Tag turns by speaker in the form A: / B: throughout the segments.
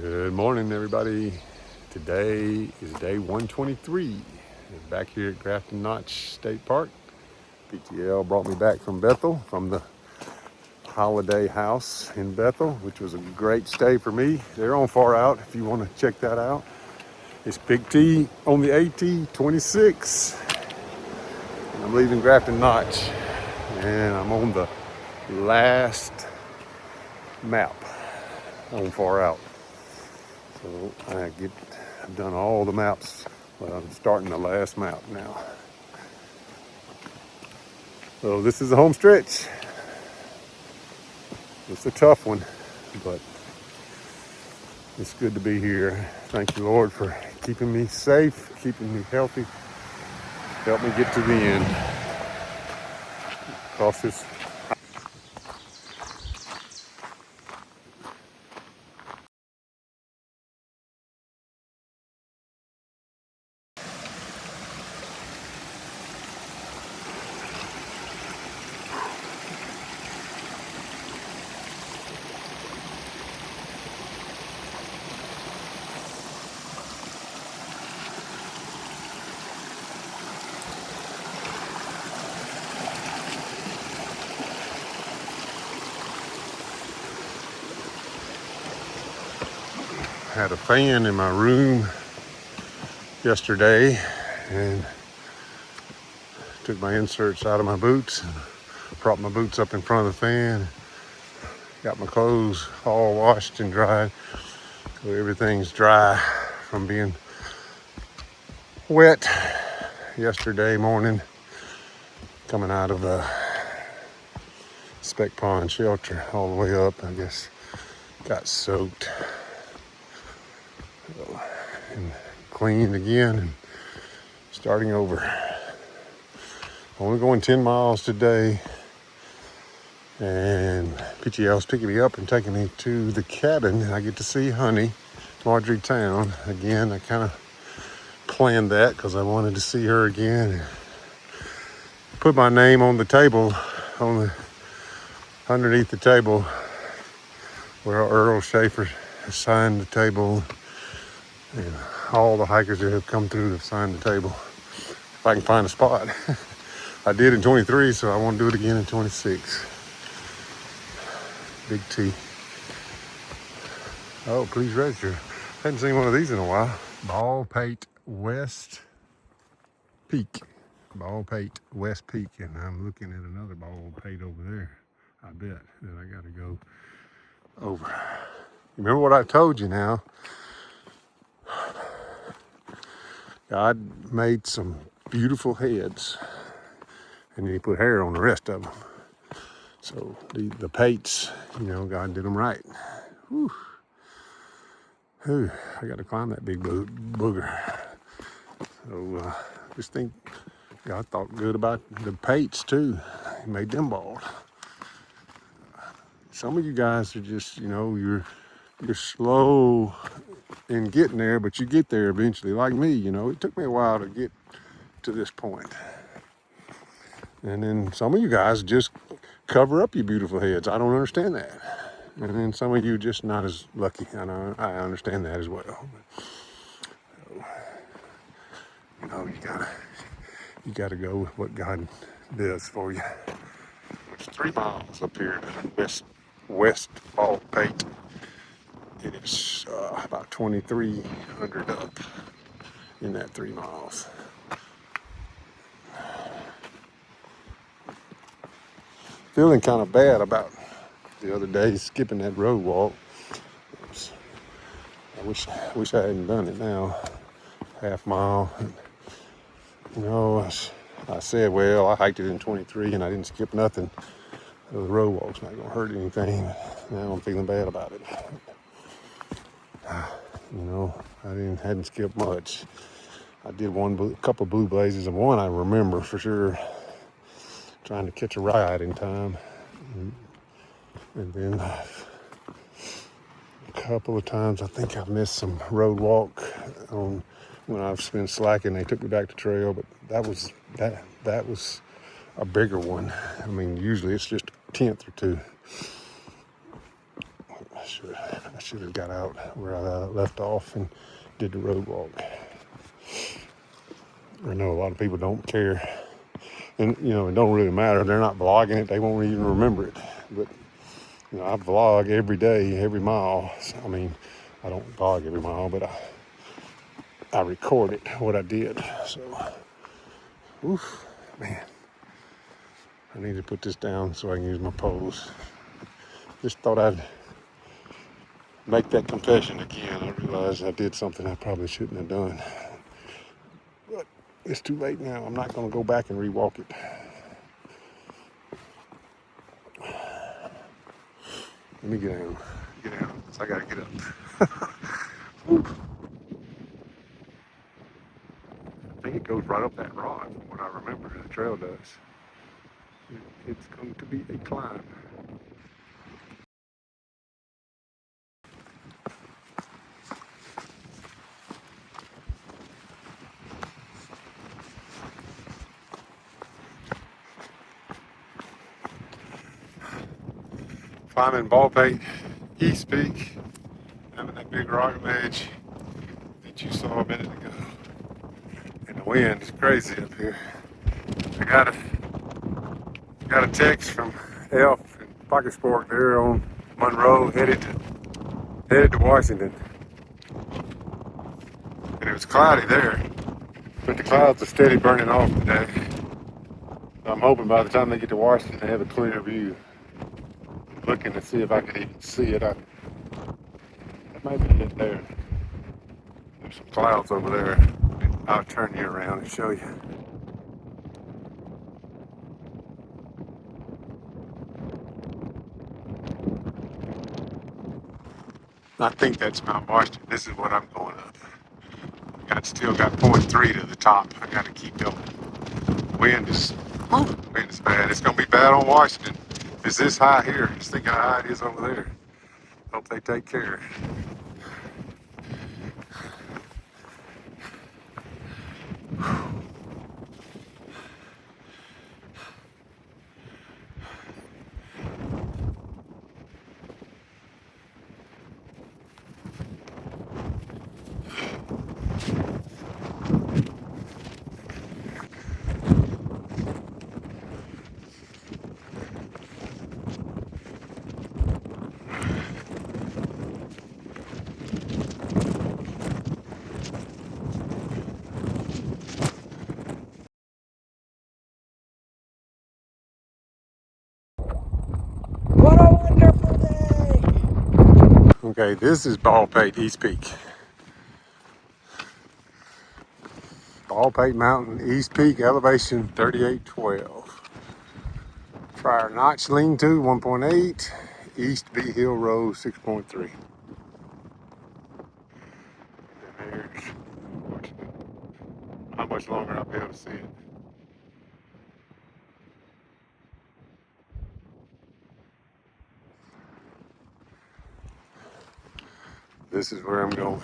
A: Good morning, everybody. Today is day 123. Back here at Grafton Notch State Park. PTL brought me back from Bethel, from the holiday house in Bethel, which was a great stay for me. They're on Far Out if you want to check that out. It's Big T on the AT 26. And I'm leaving Grafton Notch, and I'm on the last map on Far Out. So I've done all the maps, but I'm starting the last map now. So this is the home stretch. It's a tough one, but it's good to be here. Thank you, Lord, for keeping me safe, keeping me healthy. Help me get to the end. Across this. Had a fan in my room yesterday and took my inserts out of my boots and propped my boots up in front of the fan. Got my clothes all washed and dried, so everything's dry from being wet yesterday morning coming out of a spec pond shelter all the way up. I guess got soaked and cleaned again and starting over. Only going 10 miles today, and PTL's picking me up and taking me to the cabin. I get to see Honey, Marjorie Town again. I kind of planned that because I wanted to see her again. Put my name on the table, underneath the table where Earl Schaefer has signed the table, and all the hikers that have come through have signed the table. If I can find a spot. I did in 23, so I want to do it again in 26. Big T. Oh, please register. Hadn't seen one of these in a while. Baldpate West Peak. Baldpate West Peak, and I'm looking at another Baldpate over there. I bet that I got to go over. Remember what I told you now? God made some beautiful heads, and then he put hair on the rest of them. So the pates, God did them right. Whew. Whew. I got to climb that big booger. So just think, God thought good about the pates too. He made them bald. Some of you guys are just, you're slow in getting there, but you get there eventually. Like me, it took me a while to get to this point. And then some of you guys just cover up your beautiful heads. I don't understand that. And then some of you just not as lucky. I know, I understand that as well. So, you gotta go with what God does for you. It's 3 miles up here to West Baldpate. It is about 2,300 up in that 3 miles. Feeling kind of bad about the other day skipping that road walk. I wish I hadn't done it now. Half mile. I said, well, I hiked it in 23 and I didn't skip nothing. So the road walk's not gonna hurt anything. Now I'm feeling bad about it. I hadn't skipped much. I did a couple blue blazes, and one I remember for sure, trying to catch a ride in time. And then a couple of times I think I've missed some road walk when I've been slacking. They took me back to trail, but that was a bigger one. I mean, usually it's just a tenth or two. I should have got out where I left off and did the road walk. I know a lot of people don't care, and it don't really matter. They're not vlogging it; they won't even remember it. But I vlog every day, every mile. I mean, I don't vlog every mile, but I record it what I did. So, oof, man, I need to put this down so I can use my poles. Just thought I'd make that confession again. I realized I did something I probably shouldn't have done. But it's too late now. I'm not going to go back and rewalk it. Let me get down. Get down. So I got to get up. I think it goes right up that rod from what I remember. The trail does. It's going to be a climb. Climbing Baldpate, East Peak, having that big rock ledge that you saw a minute ago. And the wind is crazy up here. I got a text from Elf in Pocketsport there on Monroe, headed to Washington. And it was cloudy there, but the clouds are steady burning off today. So I'm hoping by the time they get to Washington, they have a clearer view. Looking to see if I could even see it. That might be it there. There's some clouds over there. I'll turn you around and show you. I think that's Mount Washington. This is what I'm going up. Still got 0.3 to the top. I got to keep going. Wind is bad. It's gonna be bad on Washington. It's this high here. Just think how high it is over there. Hope they take care.
B: What a wonderful day!
A: Okay, this is Baldpate East Peak. Baldpate Mountain East Peak, elevation 3812. Friar Notch Lean-To 1.8, East B Hill Road 6.3. There's Washington. How much longer I'll be able to see it. This is where I'm going.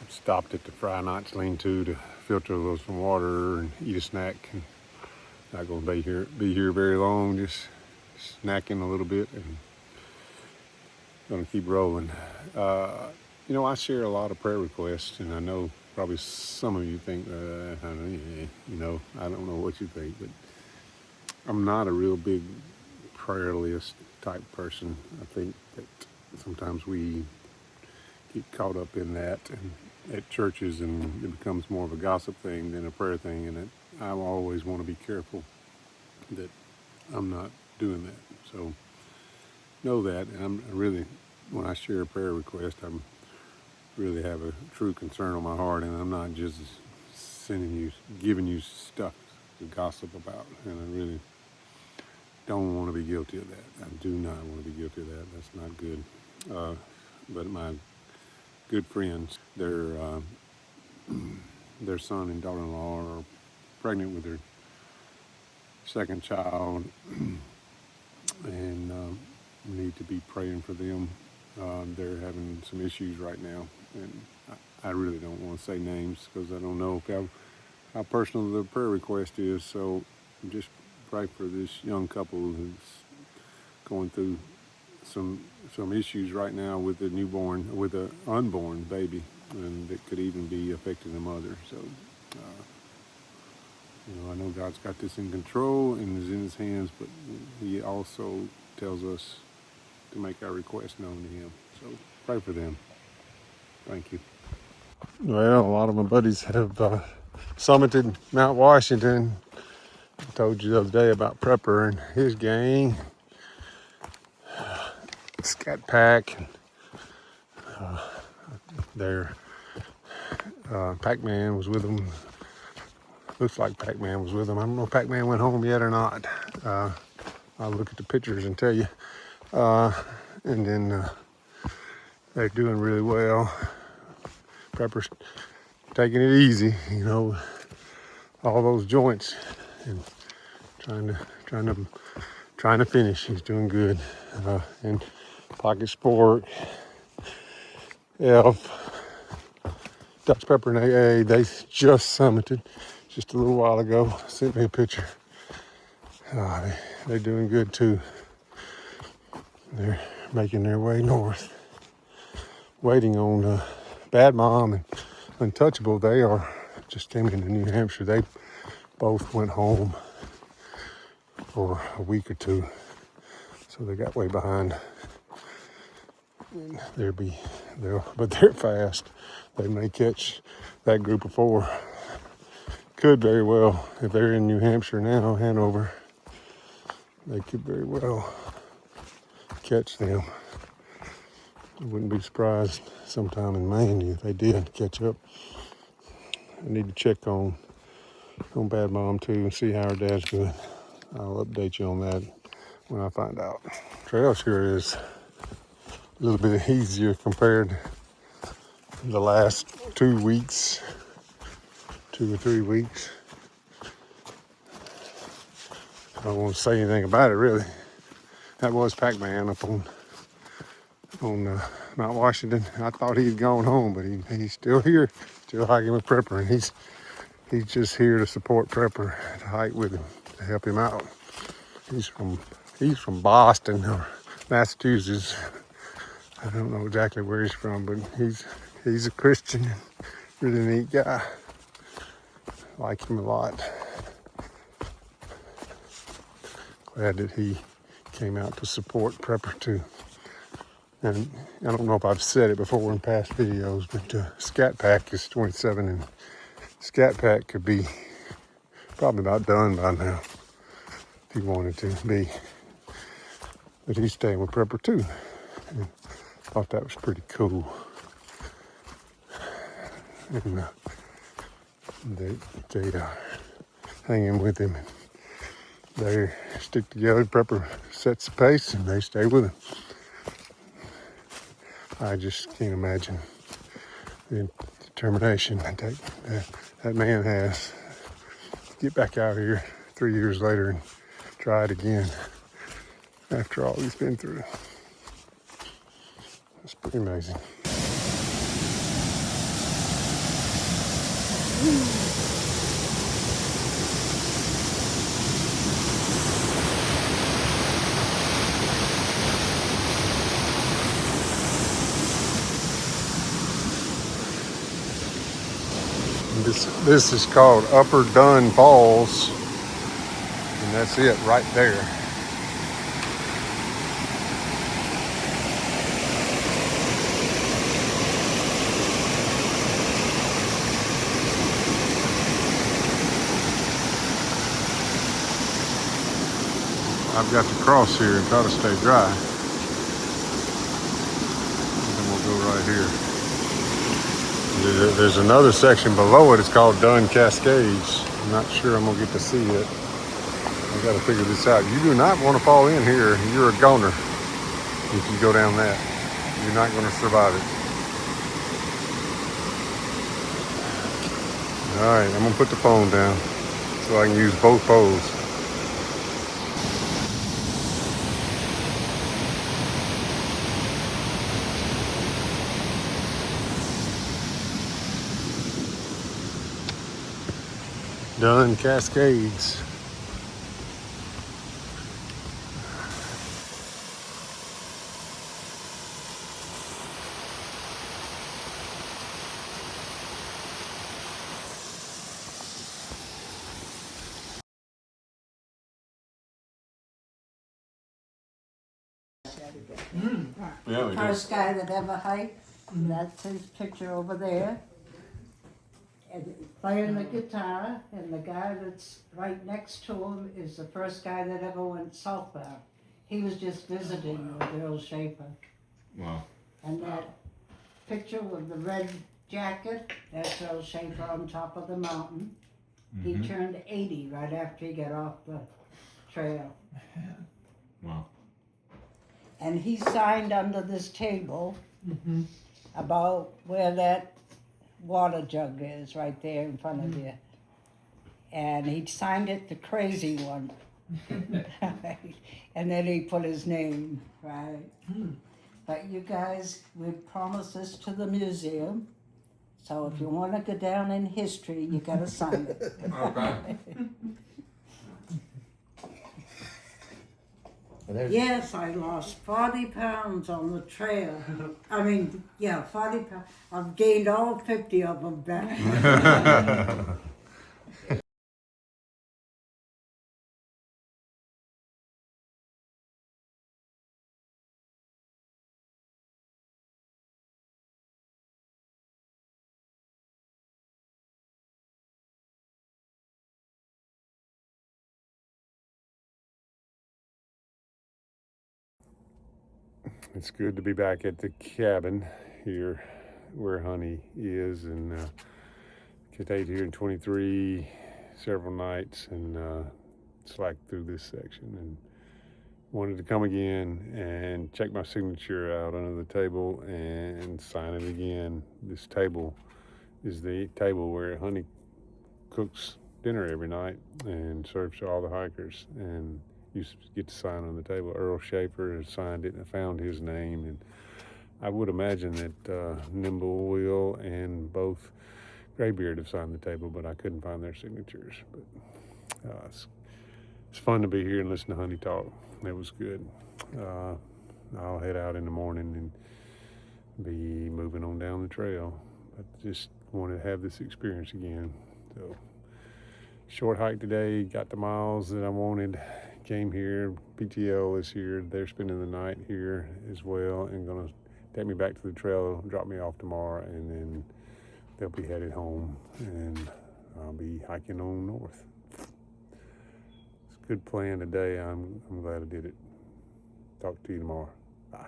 A: Stopped at the Friar Notch Lean-To to filter a little some water and eat a snack. And not gonna be here very long. Just snacking a little bit and gonna keep rolling. I share a lot of prayer requests, and I know probably some of you think, I don't know what you think, but I'm not a real big prayer list type person. I think that sometimes we get caught up in that and at churches, and it becomes more of a gossip thing than a prayer thing, and I always want to be careful that I'm not doing that. So know that, and I'm really, when I share a prayer request, I'm really have a true concern on my heart, and I'm not just giving you stuff to gossip about, and I really don't want to be guilty of that. I do not want to be guilty of that. That's not good. But my good friends, their son and daughter-in-law are pregnant with their second child, and we need to be praying for them. They're having some issues right now, and I really don't want to say names because I don't know how personal the prayer request is. So just pray for this young couple who's going through some issues right now with a newborn, with an unborn baby, and that could even be affecting the mother. So, I know God's got this in control and is in His hands, but He also tells us to make our requests known to Him. So pray for them. Thank you. Well, a lot of my buddies have summited Mount Washington. I told you the other day about Prepper and his gang, Scat Pack, and their Pac-Man was with them. Looks like Pac-Man was with them. I don't know if Pac-Man went home yet or not. I'll look at the pictures and tell you. And then they're doing really well. Prepper's taking it easy, all those joints and trying to finish. He's doing good. And Pocket Sport, Elf, Dutch Pepper and AA, they just summited just a little while ago. Sent me a picture. They're doing good too. They're making their way north. Waiting on Bad Mom and Untouchable. They just came into New Hampshire. They both went home for a week or two. So they got way behind. But they're fast. They may catch that group of four. Could very well, if they're in New Hampshire now, Hanover, they could very well catch them. I wouldn't be surprised sometime in Maine if they did catch up. I need to check on Bad Mom too and see how her dad's doing. I'll update you on that when I find out. Trail sure is a little bit easier compared to the last 2 weeks, 2 or 3 weeks. I don't want to say anything about it really. That was Pac-Man up on Mount Washington. I thought he'd gone home, but he's still here, still hiking with Prepper, and he's just here to support Prepper, to hike with him, to help him out. He's from Boston or Massachusetts. I don't know exactly where he's from, but he's a Christian, really neat guy. Like him a lot. Glad that he came out to support Prepper too. And I don't know if I've said it before in past videos, but Scat Pack is 27, and Scat Pack could be probably about done by now if he wanted to be. But he's staying with Prepper too. And thought that was pretty cool. And they hanging with him. They stick together. Prepper sets the pace, and they stay with him. I just can't imagine the determination that man has to get back out here 3 years later and try it again after all he's been through. It's pretty amazing. This is called Upper Dunn Falls, and that's it right there. I've got to cross here and try to stay dry. And then we'll go right here. There's another section below it. It's called Dunn Cascades. I'm not sure I'm gonna get to see it. I gotta figure this out. You do not want to fall in here. You're a goner if you go down that. You're not gonna survive it. All right, I'm gonna put the phone down so I can use both poles. Dunn Cascades. Yeah, we do.
C: First guy that ever hiked, that's his picture over there. And playing the guitar, and the guy that's right next to him is the first guy that ever went southbound. He was just visiting with Earl Schaefer.
B: Wow.
C: And that picture with the red jacket, that's Earl Schaefer on top of the mountain. He turned 80 right after he got off the trail.
B: Wow.
C: And he signed under this table about where that water jug is, right there in front of you. And he signed it the crazy one. And then he put his name, right? But you guys, we promised this to the museum. So if you want to go down in history, you got to sign it.
B: Okay.
C: Yes, I lost 40 pounds on the trail. I mean, yeah, 40 pounds. I've gained all 50 of them back.
A: It's good to be back at the cabin here where Honey is, and stayed here in 23 several nights and slacked through this section and wanted to come again and check my signature out under the table and sign it again. This table is the table where Honey cooks dinner every night and serves to all the hikers, and you get to sign on the table. Earl Schaefer has signed it, and I found his name, and I would imagine that Nimble Will and both Graybeard have signed the table, but I couldn't find their signatures. But it's fun to be here and listen to Honey talk. It was good. I'll head out in the morning and be moving on down the trail. I just wanted to have this experience again. So short hike today, got the miles that I wanted, came here. PTL is here. They're spending the night here as well and gonna take me back to the trail, drop me off tomorrow, and then they'll be headed home and I'll be hiking on north. It's a good plan today. I'm glad I did it. Talk to you tomorrow. Bye.